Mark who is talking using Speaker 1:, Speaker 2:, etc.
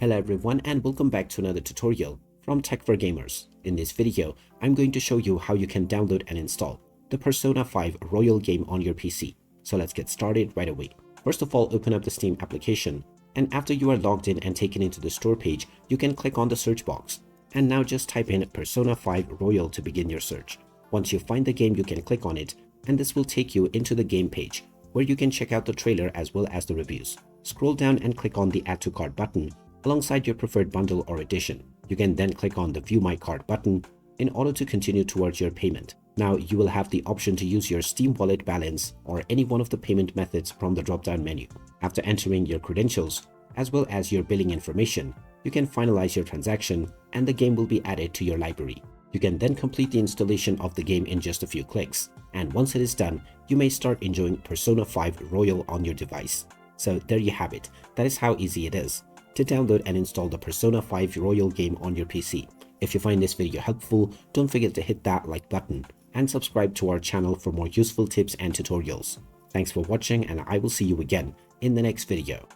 Speaker 1: Hello everyone and welcome back to another tutorial from Tech for Gamers. In this video, I'm going to show you how you can download and install the Persona 5 Royal game on your PC. So let's get started right away. First of all, open up the Steam application, and after you are logged in and taken into the store page, you can click on the search box. And now just type in Persona 5 Royal to begin your search. Once you find the game, you can click on it, and this will take you into the game page, where you can check out the trailer as well as the reviews. Scroll down and click on the Add to Cart button alongside your preferred bundle or edition. You can then click on the View My Cart button in order to continue towards your payment. Now you will have the option to use your Steam wallet balance or any one of the payment methods from the drop-down menu. After entering your credentials as well as your billing information, you can finalize your transaction and the game will be added to your library. You can then complete the installation of the game in just a few clicks, and once it is done, you may start enjoying Persona 5 Royal on your device. So there you have it. That is how easy it is to download and install the Persona 5 Royal game on your PC. If you find this video helpful, don't forget to hit that like button and subscribe to our channel for more useful tips and tutorials. Thanks for watching, and I will see you again in the next video.